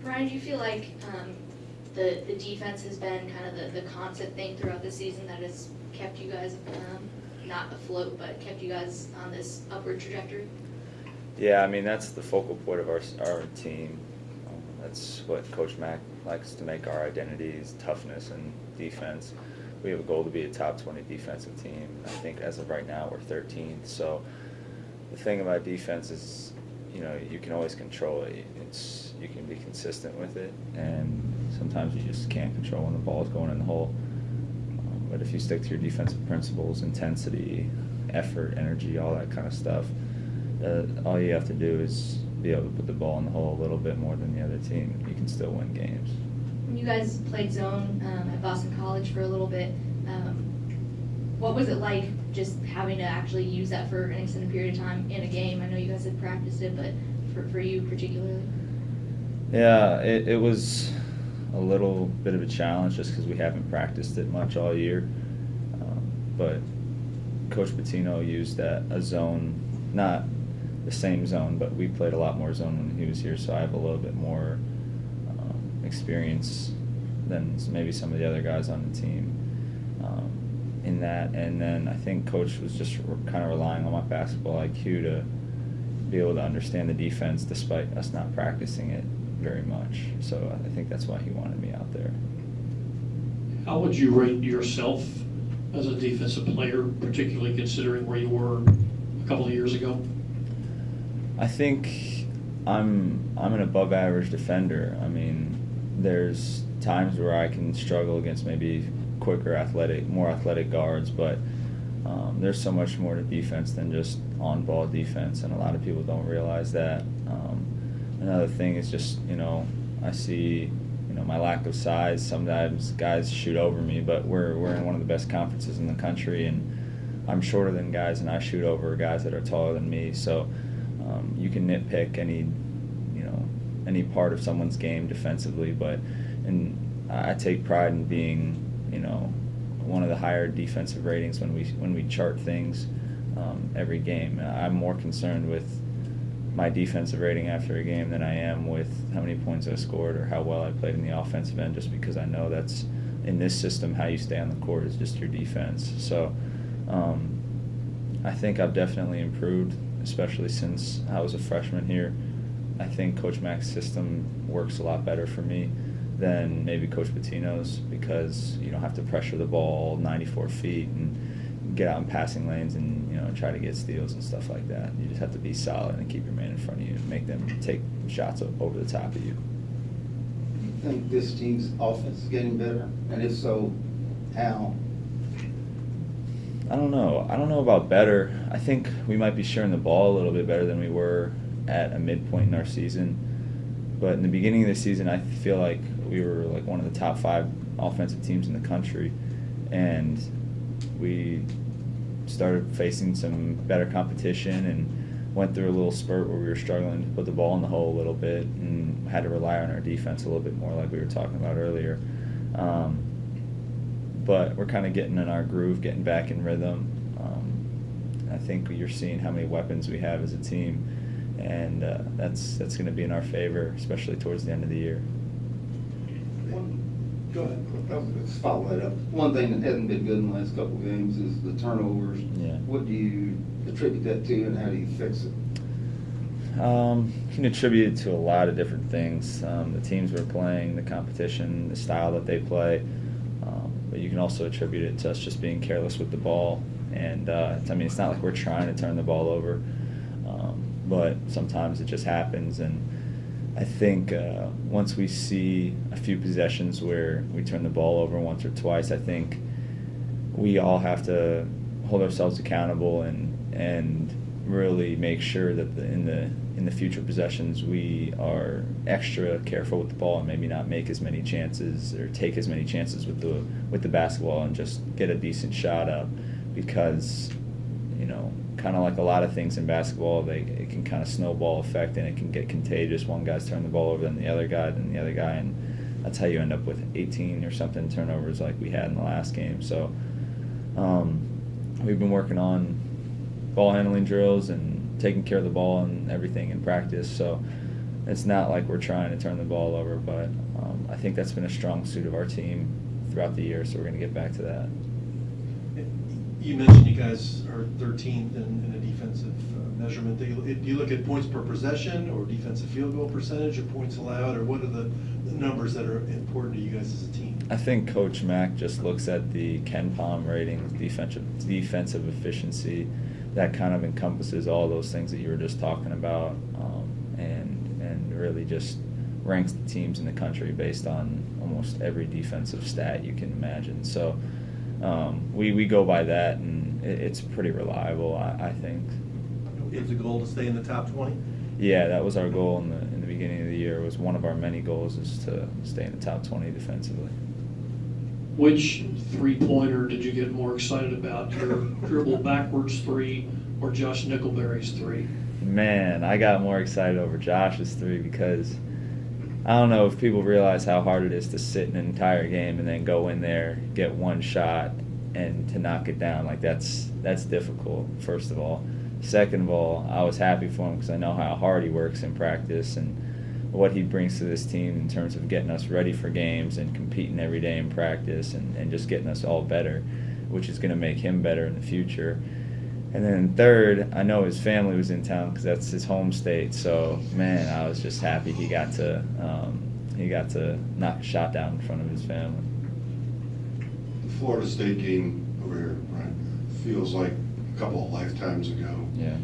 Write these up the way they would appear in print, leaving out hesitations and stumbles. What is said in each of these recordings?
Ryan, do you feel like the defense has been kind of the constant thing throughout the season that has kept you guys not afloat, but kept you guys on this upward trajectory? Yeah, I mean, that's the focal point of our team. That's what Coach Mack likes to make our identity is toughness and defense. We have a goal to be a top 20 defensive team. I think as of right now we're 13th. So the thing about defense is, you can always control it. You can be consistent with it, and sometimes you just can't control when the ball is going in the hole. But if you stick to your defensive principles, intensity, effort, energy, all that kind of stuff, all you have to do is be able to put the ball in the hole a little bit more than the other team. You can still win games. When you guys played zone at Boston College for a little bit, what was it like just having to actually use that for an extended period of time in a game? I know you guys had practiced it, but for you particularly? Yeah, it was a little bit of a challenge just because we haven't practiced it much all year. But Coach Pitino used a zone, not the same zone, but we played a lot more zone when he was here, so I have a little bit more experience than maybe some of the other guys on the team in that. And then I think Coach was just kind of relying on my basketball IQ to be able to understand the defense despite us not practicing it very much. So I think that's why he wanted me out there. How would you rate yourself as a defensive player, particularly considering where you were a couple of years ago? I think I'm an above average defender. I mean, there's times where I can struggle against maybe quicker, more athletic guards, but there's so much more to defense than just on-ball defense, and a lot of people don't realize that. Another thing is just, I see, my lack of size. Sometimes guys shoot over me, but we're in one of the best conferences in the country, and I'm shorter than guys, and I shoot over guys that are taller than me. So you can nitpick any part of someone's game defensively, and I take pride in being, one of the higher defensive ratings when we chart things every game. I'm more concerned with my defensive rating after a game than I am with how many points I scored or how well I played in the offensive end, just because I know that's, in this system, how you stay on the court is just your defense. So I think I've definitely improved, especially since I was a freshman here. I think Coach Mack's system works a lot better for me than maybe Coach Pitino's, because you don't have to pressure the ball 94 feet and get out in passing lanes and try to get steals and stuff like that. You just have to be solid and keep your man in front of you and make them take shots over the top of you. Do you think this team's offense is getting better? And if so, how? I don't know about better. I think we might be sharing the ball a little bit better than we were at a midpoint in our season. But in the beginning of the season, I feel like we were like one of the top 5 offensive teams in the country, and we started facing some better competition and went through a little spurt where we were struggling to put the ball in the hole a little bit and had to rely on our defense a little bit more, like we were talking about earlier. But we're kind of getting in our groove, getting back in rhythm. I think you're seeing how many weapons we have as a team, and that's going to be in our favor, especially towards the end of the year. Go ahead. Let's follow that up. One thing that hasn't been good in the last couple of games is the turnovers. Yeah. What do you attribute that to, and how do you fix it? You can attribute it to a lot of different things. The teams we're playing, the competition, the style that they play. But you can also attribute it to us just being careless with the ball. And it's not like we're trying to turn the ball over, but sometimes it just happens. And I think once we see a few possessions where we turn the ball over once or twice, I think we all have to hold ourselves accountable and really make sure that in the future possessions we are extra careful with the ball and maybe not make as many chances or take as many chances with the basketball and just get a decent shot up, because kind of like a lot of things in basketball, it can kind of snowball effect and it can get contagious. One guy's turning the ball over, then the other guy, and that's how you end up with 18 or something turnovers like we had in the last game. So we've been working on ball handling drills and taking care of the ball and everything in practice. So it's not like we're trying to turn the ball over, but I think that's been a strong suit of our team throughout the year, so we're going to get back to that. You mentioned you guys are 13th in a defensive measurement. Do you look at points per possession or defensive field goal percentage or points allowed, or what are the numbers that are important to you guys as a team? I think Coach Mack just looks at the Ken Palm rating, defensive efficiency. That kind of encompasses all those things that you were just talking about, and really just ranks the teams in the country based on almost every defensive stat you can imagine. So we go by that, and it's pretty reliable, I think. Is the goal to stay in the top 20? Yeah, that was our goal in the beginning of the year. It was one of our many goals, is to stay in the top 20 defensively. Which three-pointer did you get more excited about, your dribble backwards three or Josh Nickelberry's three? Man, I got more excited over Josh's three because I don't know if people realize how hard it is to sit an entire game and then go in there, get one shot, and to knock it down. Like, that's difficult, first of all. Second of all, I was happy for him because I know how hard he works in practice and what he brings to this team in terms of getting us ready for games and competing every day in practice and just getting us all better, which is going to make him better in the future. And then third, I know his family was in town because that's his home state. So, man, I was just happy he got to knock a shot down in front of his family. The Florida State game over here, Brian, feels like a couple of lifetimes ago. Yeah.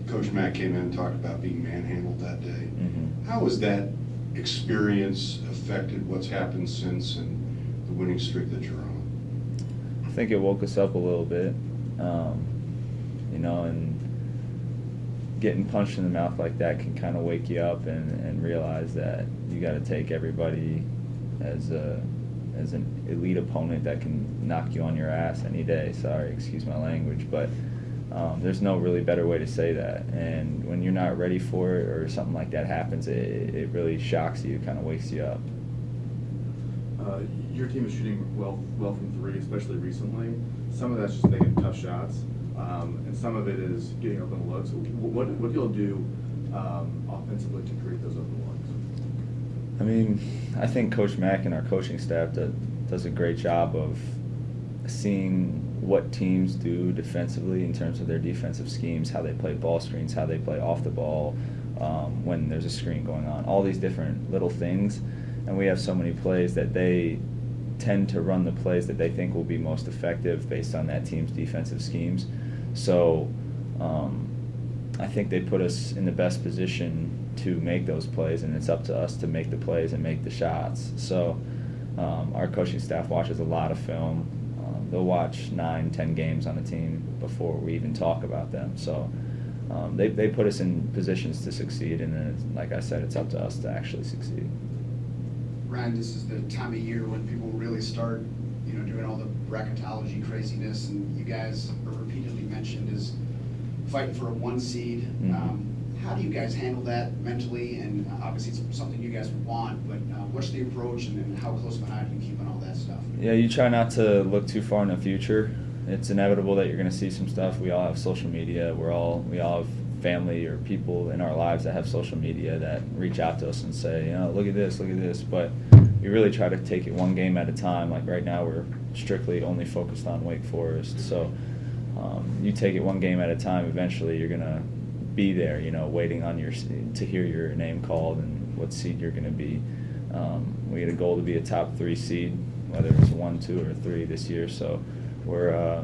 Coach Mack came in and talked about being manhandled that day. Mm-hmm. How has that experience affected what's happened since and the winning streak that you're on? I think it woke us up a little bit, and getting punched in the mouth like that can kind of wake you up and realize that you got to take everybody as an elite opponent that can knock you on your ass any day. Sorry, excuse my language, but there's no really better way to say that. And when you're not ready for it or something like that happens, it really shocks you, kind of wakes you up. Your team is shooting well from three, especially recently. Some of that's just making tough shots, and some of it is getting open looks. What do y'all do offensively to create those open looks? I mean, I think Coach Mack and our coaching staff does a great job of seeing what teams do defensively in terms of their defensive schemes, how they play ball screens, how they play off the ball when there's a screen going on, all these different little things. And we have so many plays that they tend to run the plays that they think will be most effective based on that team's defensive schemes. So I think they put us in the best position to make those plays, and it's up to us to make the plays and make the shots. So our coaching staff watches a lot of film. They'll watch 9-10 games on a team before we even talk about them. So they put us in positions to succeed, and then, like I said, it's up to us to actually succeed. Ryan, this is the time of year when people really start, doing all the bracketology craziness, and you guys are repeatedly mentioned as fighting for a 1 seed. Mm-hmm. How do you guys handle that mentally? And obviously it's something you guys would want, but what's the approach, and how close behind do you keep on all that stuff? Yeah, you try not to look too far in the future. It's inevitable that you're going to see some stuff. We all have social media. We all have family or people in our lives that have social media that reach out to us and say, look at this. But we really try to take it one game at a time. Like right now, we're strictly only focused on Wake Forest. So you take it one game at a time. Eventually, you're going to be there, waiting on to hear your name called and what seed you're going to be. We had a goal to be a top 3 seed, whether it's 1, 2, or 3 this year. So we're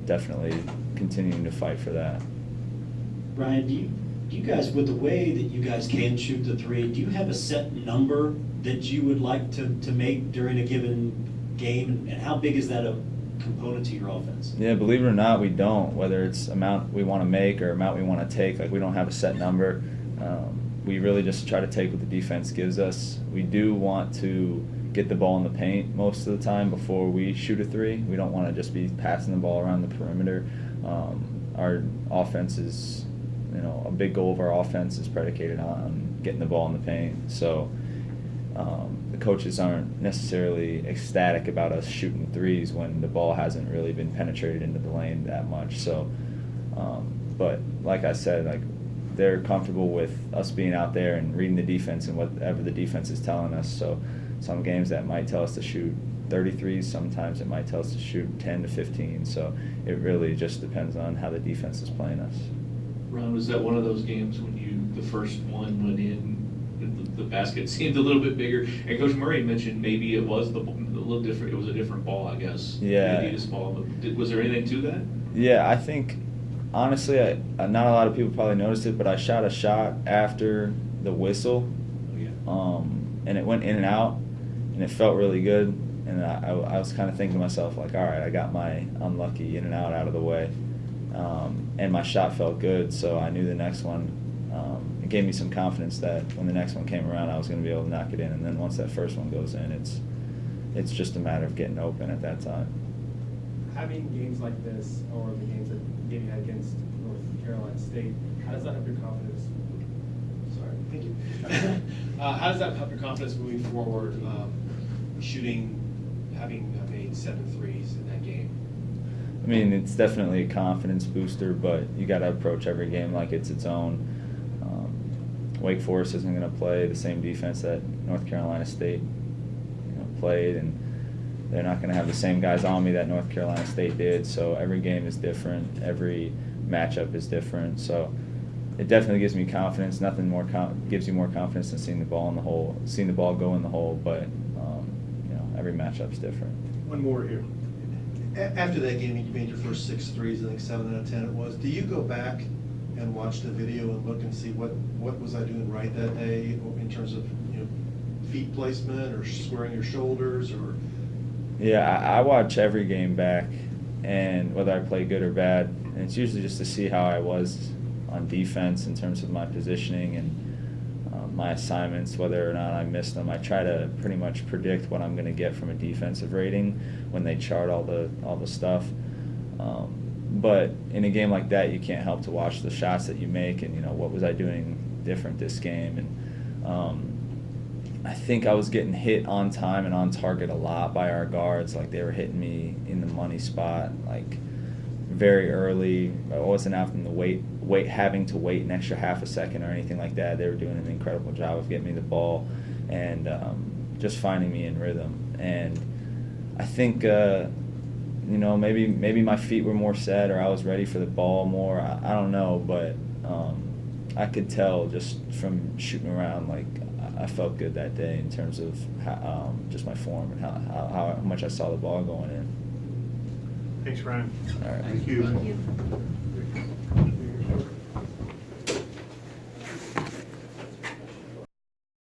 definitely continuing to fight for that. Brian, do you guys, with the way that you guys can shoot the three, do you have a set number that you would like to make during a given game? And how big is that a component to your offense? Yeah, believe it or not, we don't. Whether it's amount we want to make or amount we want to take, we don't have a set number. We really just try to take what the defense gives us. We do want to get the ball in the paint most of the time before we shoot a three. We don't want to just be passing the ball around the perimeter. Our offense is, a big goal of our offense is predicated on getting the ball in the paint. So the coaches aren't necessarily ecstatic about us shooting threes when the ball hasn't really been penetrated into the lane that much. So, but like I said, they're comfortable with us being out there and reading the defense and whatever the defense is telling us. So some games that might tell us to shoot 33s, sometimes it might tell us to shoot 10 to 15. So it really just depends on how the defense is playing us. Ron, was that one of those games when the first one went in, the basket seemed a little bit bigger? And Coach Murray mentioned maybe it was a little different. It was a different ball, I guess. Yeah. The Adidas ball. But was there anything to that? Yeah, I think, honestly, not a lot of people probably noticed it, but I shot a shot after the whistle, and it went in and out, and it felt really good. And I was kind of thinking to myself, like, all right, I got my unlucky in and out of the way, and my shot felt good, so I knew the next one. It gave me some confidence that when the next one came around, I was going to be able to knock it in. And then once that first one goes in, it's just a matter of getting open at that time. Having games like this, or the games that you had against North Carolina State, how does that help your confidence? Sorry, thank you. How does that help your confidence moving forward, having made 7 threes in that game? I mean, it's definitely a confidence booster, but you got to approach every game like it's its own. Wake Forest isn't going to play the same defense that North Carolina State played, and they're not going to have the same guys on me that North Carolina State did. So every game is different. Every matchup is different. So it definitely gives me confidence. Nothing more gives you more confidence than seeing the ball in the hole, seeing the ball go in the hole. But every matchup's different. One more here. After that game, you made your first 6 threes, I think 7 out of 10 it was. Do you go back and watch the video and look and see what was I doing right that day in terms of feet placement or squaring your shoulders or? Yeah, I watch every game back, and whether I play good or bad, and it's usually just to see how I was on defense in terms of my positioning and my assignments, whether or not I missed them. I try to pretty much predict what I'm going to get from a defensive rating when they chart all the stuff. But in a game like that, you can't help to watch the shots that you make and, what was I doing different this game. And I think I was getting hit on time and on target a lot by our guards. Like, they were hitting me in the money spot, like, very early. I wasn't having having to wait an extra half a second or anything like that. They were doing an incredible job of getting me the ball and just finding me in rhythm. And I think maybe my feet were more set, or I was ready for the ball more. I don't know, but I could tell just from shooting around, like, I felt good that day in terms of just my form and how much I saw the ball going in. Thanks, Ryan. All right. Thank you. Thank you.